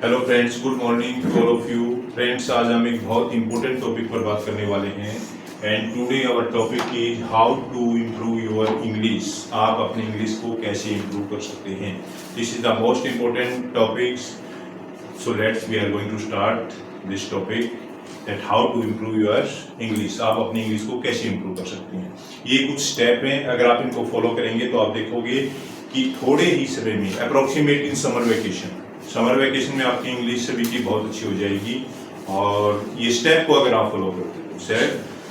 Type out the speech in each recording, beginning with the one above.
Hello friends, good morning to all of you friends. आज हम एक बहुत इंपॉर्टेंट टॉपिक पर बात करने वाले हैं and today our topic is how to improve your English. आप अपने इंग्लिश को कैसे इम्प्रूव कर सकते हैं, this is the most important topics. So let's we are going to start this topic that how to improve your English. आप अपनी English को कैसे इम्प्रूव कर सकते हैं, ये कुछ स्टेप हैं। अगर आप इनको फॉलो करेंगे तो आप देखोगे कि थोड़े ही समय में अप्रोक्सीमेट इन समर वेकेशन में आपकी इंग्लिश सभी की बहुत अच्छी हो जाएगी। और ये स्टेप को अगर आप फॉलो करते हो,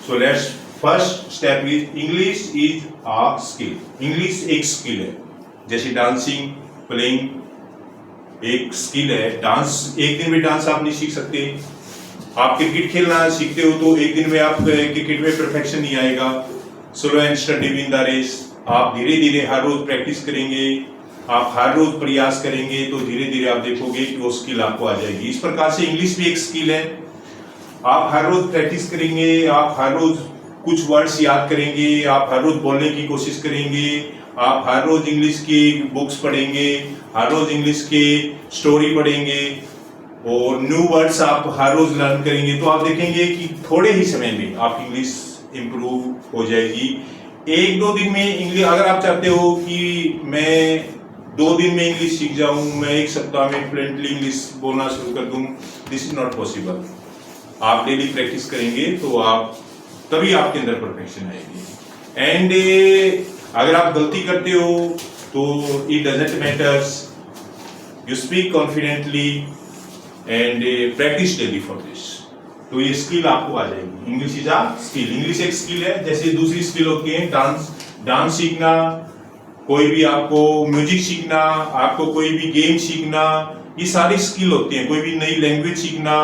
so let's first step is English is a skill. English एक स्किल है, जैसे डांसिंग, प्लेइंग एक स्किल है। डांस एक दिन में डांस आप नहीं सीख सकते। आप क्रिकेट खेलना सीखते हो तो एक दिन में आप क्रिकेट में परफेक्शन नहीं आएगा। Slow and steady win the race. आप धीरे धीरे हर रोज प्रैक्टिस करेंगे, आप हर रोज प्रयास करेंगे तो धीरे धीरे आप देखोगे कि वो स्किल आपको आ जाएगी। इस प्रकार से इंग्लिश भी एक स्किल है। आप हर रोज प्रैक्टिस करेंगे, आप हर रोज कुछ वर्ड्स याद करेंगे, आप हर रोज बोलने की कोशिश करेंगे, आप हर रोज इंग्लिश की बुक्स पढ़ेंगे, हर रोज इंग्लिश की स्टोरी पढ़ेंगे और न्यू वर्ड्स आप हर रोज लर्न करेंगे तो आप देखेंगे कि थोड़े ही समय में आपकी इंग्लिश इंप्रूव हो जाएगी। एक दो दिन में इंग्लिश, अगर आप चाहते हो कि मैं 2 दिन में इंग्लिश सीख जाऊं, मैं 1 सप्ताह में फ्लुएंटली इंग्लिश बोलना शुरू कर दूं, दिस इज नॉट पॉसिबल। आप डेली प्रैक्टिस करेंगे तो आप तभी आपके अंदर परफेक्शन आएगी। एंड अगर आप गलती करते हो तो it doesn't matters, you speak confidently and practice daily for this, तो ये स्किल आपको आ जाएगी। English is a skill. English एक स्किल है, जैसे दूसरी स्किल होती है डांस सीखना, कोई भी आपको म्यूजिक सीखना, आपको कोई भी गेम सीखना, ये सारी स्किल होती हैं। कोई भी नई लैंग्वेज सीखना,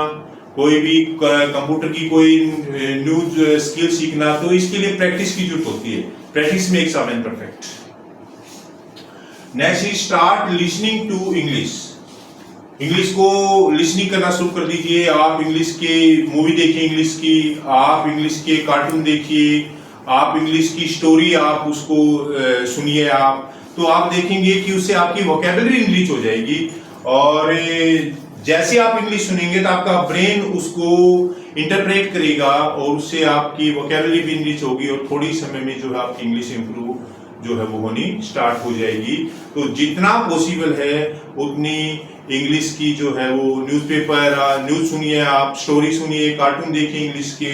कोई भी कंप्यूटर की कोई न्यू स्किल सीखना, तो इसके लिए प्रैक्टिस की जरूरत होती है। Practice makes a man perfect. Next is start listening to English. English को लिसनिंग करना शुरू कर दीजिए। आप इंग्लिश के मूवी देखिए, इंग्लिश की आप इंग्लिश के कार्टून देखिए, आप इंग्लिश की स्टोरी आप उसको सुनिए आप, तो आप देखेंगे कि उससे आपकी वोकैबुलरी इंक्रीज हो जाएगी। और जैसे आप इंग्लिश सुनेंगे तो आपका ब्रेन उसको इंटरप्रेट करेगा और उससे आपकी वोकैबुलरी भी इंक्रीज होगी और थोड़ी समय में जो है आपकी इंग्लिश इंप्रूव जो है वो होनी स्टार्ट हो जाएगी। तो जितना पॉसिबल है उतनी इंग्लिश की जो है वो न्यूज़ सुनिए, आप स्टोरी सुनिए, कार्टून देखिए इंग्लिश के।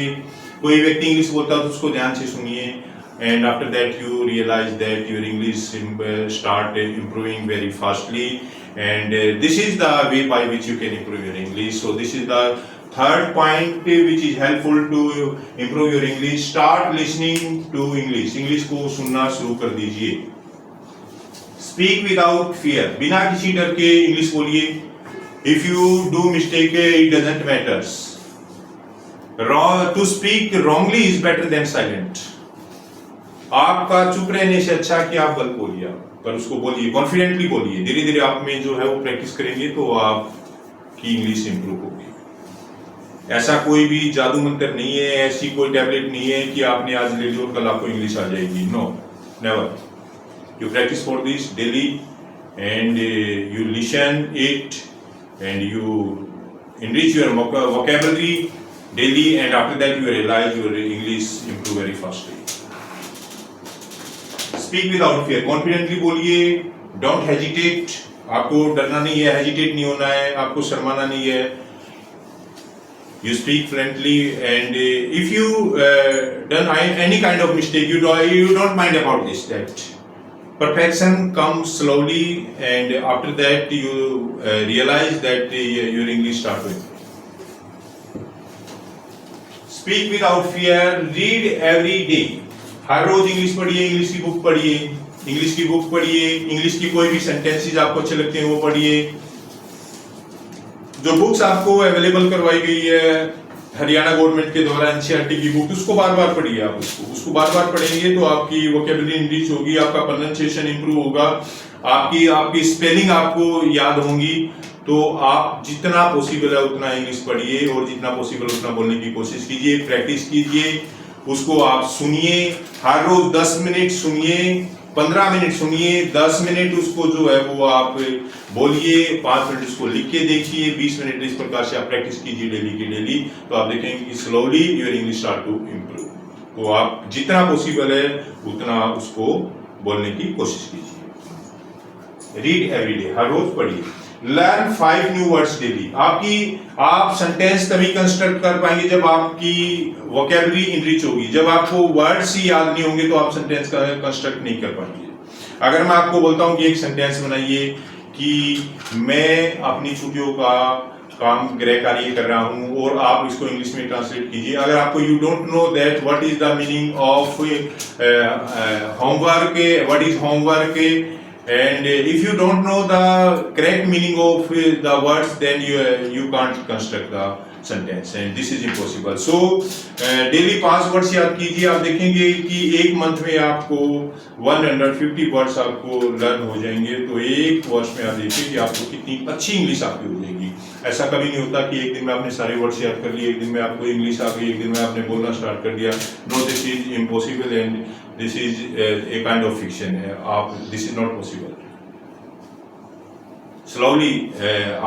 कोई व्यक्ति इंग्लिश बोलता है तो उसको ध्यान से सुनिए and after that you realise that your English start improving very fastly and this is the way by which you can improve your English. So this is the third point which is helpful to improve your English. Start listening to English. English को सुनना शुरू कर दीजिए। Speak without fear. बिना किसी डर के English बोलिए। If you do mistake it doesn't matters. To speak wrongly is better than silent. आपका चुप रहने से अच्छा कि आप गलत बोलिए, पर उसको बोलिए, कॉन्फिडेंटली बोलिए। धीरे धीरे आप में जो है वो प्रैक्टिस करेंगे तो आपकी इंग्लिश इंप्रूव होगी। ऐसा कोई भी जादू मंत्र नहीं है, ऐसी कोई टैबलेट नहीं है कि आपने आज ले ली और कल आपको इंग्लिश आ जाएगी। No, never. You practice for this daily and you listen it and you enrich your vocabulary daily and after that you realize your English improve very fastly. Speak without fear. Confidently बोलिए, don't hesitate. आपको डरना नहीं है, hesitate नहीं होना है, आपको शर्माना नहीं है। You speak fluently and if you done any kind of mistake, you don't mind about this. That perfection comes slowly and after that you realize that your English start with. Speak without fear. Read every day. Her rose English पढ़िए, English की book पढ़िए, English की book पढ़िए, English की कोई भी sentences आपको अच्छे लगते हैं वो पढ़िए। जो बुक्स आपको अवेलेबल करवाई गई है हरियाणा गवर्नमेंट के द्वारा, एनसीईआरटी की बुक, उसको बार बार पढ़िए। आप उसको बार बार पढ़ेंगे तो आपकी वोकैबुलरी इंक्रीज होगी, आपका प्रोनाउंसिएशन इंप्रूव होगा, आपकी स्पेलिंग आपको याद होंगी। तो आप जितना पॉसिबल है उतना इंग्लिश पढ़िए और जितना पॉसिबल उतना बोलने की कोशिश कीजिए, प्रैक्टिस कीजिए। उसको आप सुनिए, हर रोज 10 मिनट सुनिए 15 मिनट सुनिए, 10 मिनट उसको जो है वो आप बोलिए, 5 मिनट उसको लिख के देखिए, 20 मिनट इस प्रकार से आप प्रैक्टिस कीजिए डेली की डेली, तो आप देखेंगे कि slowly your English start to improve. तो आप जितना पॉसिबल है उतना उसको बोलने की कोशिश कीजिए। रीड एवरीडे, हर रोज पढ़िए। Learn 5 new words daily. आप सेंटेंस तभी कंस्ट्रक्ट कर पाएंगे जब आपकी वोकैबुलरी इनरिच होगी। जब आपको वर्ड्स ही याद नहीं होंगे तो आप सेंटेंस का कंस्ट्रक्ट नहीं कर पाएंगे। अगर मैं आपको बोलता हूं कि एक सेंटेंस बनाइए कि मैं अपनी छुट्टियों का काम गृह कार्य कर रहा हूं, और आप इसको इंग्लिश में ट्रांसलेट कीजिए। अगर आपको you don't know that what is the meaning of homework, what is homework, and if you don't know the correct meaning of the words, then you can't construct the sentence, and this is impossible. So daily 5 words याद कीजिए। आप देखेंगे कि एक month में आपको 150 words आपको learn हो जाएंगे। तो एक वर्ष में आप देखिए कि आपको कितनी अच्छी इंग्लिश आपकी हो जाएगी। ऐसा कभी नहीं होता कि एक दिन में आपने सारे वर्ड्स याद कर लिए, एक दिन में आपको इंग्लिश आ गई, एक दिन में आपने बोलना स्टार्ट कर दिया। No, this is impossible and this is a kind of fiction है। आप this is not possible. Slowly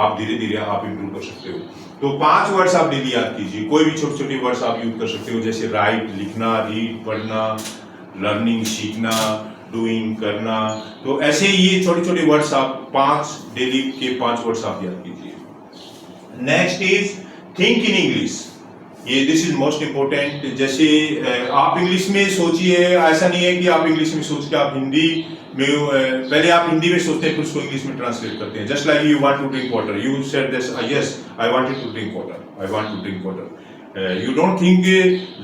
आप धीरे धीरे आप इम्प्रूव कर सकते हो। तो 5 वर्ड्स आप डेली याद कीजिए। कोई भी छोटे छोटे वर्ड्स आप यूज कर सकते हो, जैसे राइट लिखना, रीड पढ़ना, लर्निंग सीखना, डूइंग करना। तो ऐसे ये छोटे छोटे वर्ड्स आप 5 डेली के 5 वर्ड्स आप याद कीजिए। Next is think in English. ये दिस इज मोस्ट इंपॉर्टेंट। जैसे आप इंग्लिश में सोचिए, ऐसा नहीं है कि आप इंग्लिश में सोच के आप हिंदी में पहले आप हिंदी में सोचते हैं फिर उसको इंग्लिश में ट्रांसलेट करते हैं। Just like you want to drink water, you said this, yes I wanted to drink water, I want to drink water. You don't think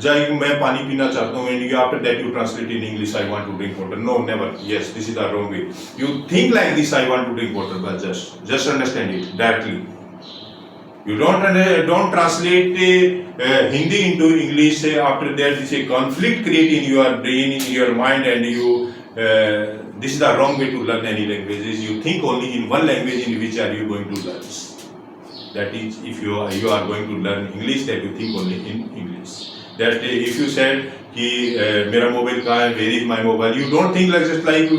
जय मैं पानी पीना चाहता हूँ, and after that you translate in English I want to drink water. No, never. Yes, this is the wrong way. You think like this, I want to drink water, but just understand it directly. You don't translate Hindi into English. After that, this a conflict create in your brain, in your mind, and you. This is the wrong way to learn any languages. You think only in one language in which are you going to learn. That is, if you are going to learn English, that you think only in English. That if you said कि मेरा mobile कहाँ है, where is my mobile, you don't think like just like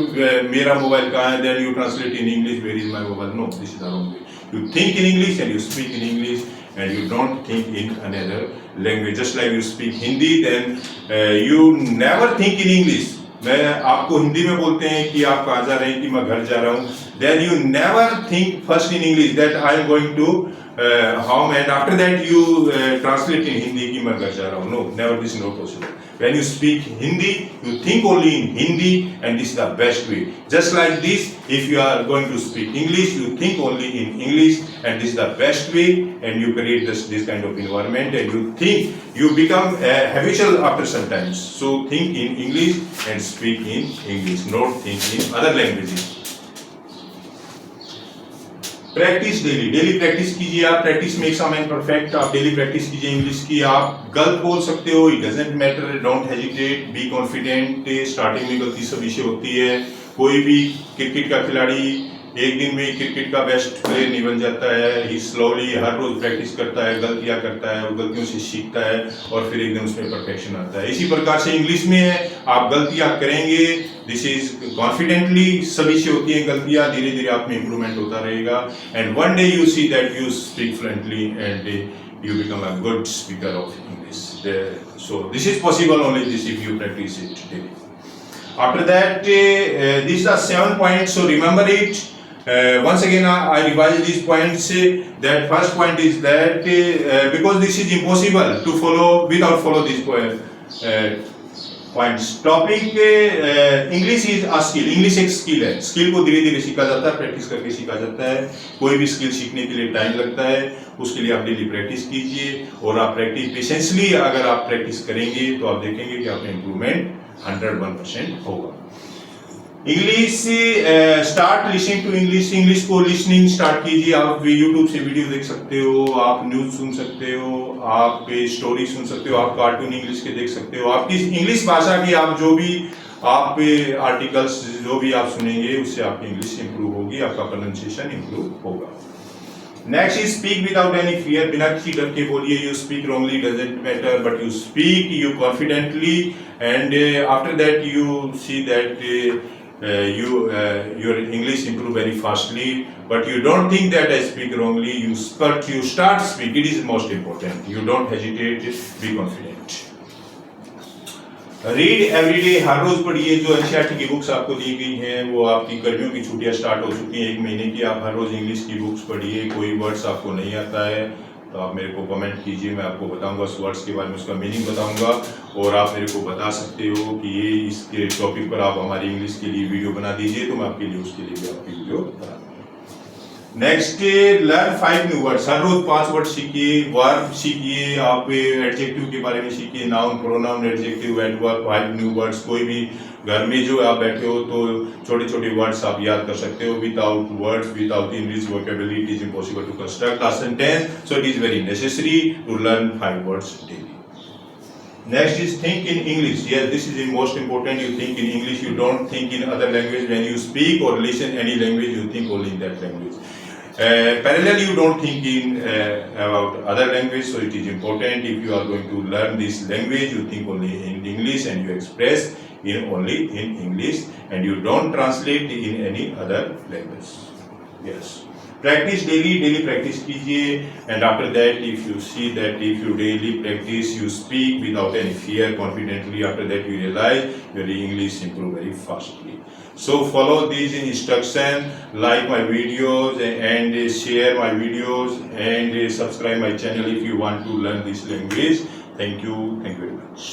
मेरा mobile कहाँ है, then you translate in English, where is my mobile. No, this is the wrong way. You think in English and you speak in English, and you don't think in another language. Just like you speak Hindi, then you never think in English. मैं आपको हिंदी में बोलते हैं कि आप कहाँ जा रहे हैं, कि मैं घर जा रहा हूँ, then you never think first in English that I am going to home, and after that you translate in Hindi कि मैं घर जा रहा हूँ. No, never. This is not possible. When you speak Hindi, you think only in Hindi, and this is the best way. Just like this, if you are going to speak English, you think only in English, and this is the best way, and you create this kind of environment, and you think, you become habitual after some times. So think in English and speak in English, not think in other languages. Practice daily practice कीजिए। आप practice makes a man perfect. आप daily practice कीजिए English की। आप गलत बोल सकते हो, it doesn't matter, don't hesitate, be confident. Starting में गलती सभी से होती है। कोई भी क्रिकेट का खिलाड़ी एक दिन में क्रिकेट का बेस्ट प्लेयर नहीं बन जाता है। ही स्लोली हर रोज प्रैक्टिस करता है, गलतियां करता है, वो गलतियों से सीखता है और फिर एक दिन उसमें परफेक्शन आता है। इसी प्रकार से इंग्लिश में है, आप गलतियां करेंगे, दिस इज कॉन्फिडेंटली, सभी से होती हैं गलतियां, धीरे धीरे आप में इंप्रूवमेंट होता रहेगा, and one day you see that you speak fluently and you become a good speaker of English. So this is possible only this if you practice it daily. After that, these are 7 points, so remember it. Once again I revise these points. That first point is that because this is impossible to follow without follow these points. Topic English is a skill. English एक skill है। Skill को धीरे धीरे सीखा जाता है, practice करके सीखा जाता है। कोई भी स्किल सीखने के लिए टाइम लगता है, उसके लिए आप डेली प्रैक्टिस कीजिए, और आप प्रैक्टिस पेशेंसली अगर आप प्रैक्टिस करेंगे तो आप देखेंगे कि आपका इम्प्रूवमेंट 101% होगा। English start listening to English. English को लिसनिंग स्टार्ट कीजिए। आप यूट्यूब से वीडियो देख सकते हो, आप न्यूज सुन सकते हो, आप स्टोरी सुन सकते हो, आप कार्टून इंग्लिश के देख सकते हो। आपकी इंग्लिश भाषा की आप जो भी आप आर्टिकल्स जो भी आप सुनेंगे उससे आपकी इंग्लिश इंप्रूव होगी, आपका प्रोनाउंसिएशन इंप्रूव होगा। Next is speak without any fear. बिना किसी डर के बोलिए। You speak wrongly doesn't matter, but you speak you confidently, and after that you see that your English improve very fastly. But you don't think that I speak wrongly. But you start speak. It is most important. You don't hesitate. Be confident. Read everyday, हर रोज पढ़िए। जो NCERT की books आपको दी गई हैं वो आपकी गर्मियों की छुट्टियां स्टार्ट हो चुकी हैं, 1 महीने की। आप हर रोज इंग्लिश की बुक्स पढ़िए। कोई वर्ड्स आपको नहीं आता है तो आप मेरे को कमेंट कीजिए, मैं आपको बताऊंगा उस वर्ड्स के बारे में, उसका मीनिंग बताऊंगा। और आप मेरे को बता सकते हो कि ये इसके टॉपिक पर आप हमारी इंग्लिश के लिए वीडियो बना दीजिए, तो मैं आपके लिए उसके लिए भी आपकी वीडियो बना दूंगा। Next, learn 5 new words. हर रोज 5 वर्ड सीखिए। वर्ब सीखिए, आप एडजेक्टिव के बारे में सीखिए, noun, pronoun, adjective, adverb, 5 new words. कोई भी घर में जो आप बैठे हो तो छोटे छोटे वर्ड्स आप याद कर सकते हो। Without words, without English vocabulary it is impossible to construct a sentence, so it is very necessary to learn 5 words daily. Next is think in English. Yes, this is the most important. You think in English. You don't think in other language. When you speak or listen any language, you think only in that language. Parallel, you don't think in about other language. So it is important. If you are going to learn this language, you think only in English and you express in only in English, and you don't translate in any other language. Yes. Practice daily practice कीजिए, and after that if you see that if you daily practice, you speak without any fear, confidently, after that you realize your English improve very fastly. So follow these instructions, like my videos and share my videos and subscribe my channel if you want to learn this language. Thank you very much.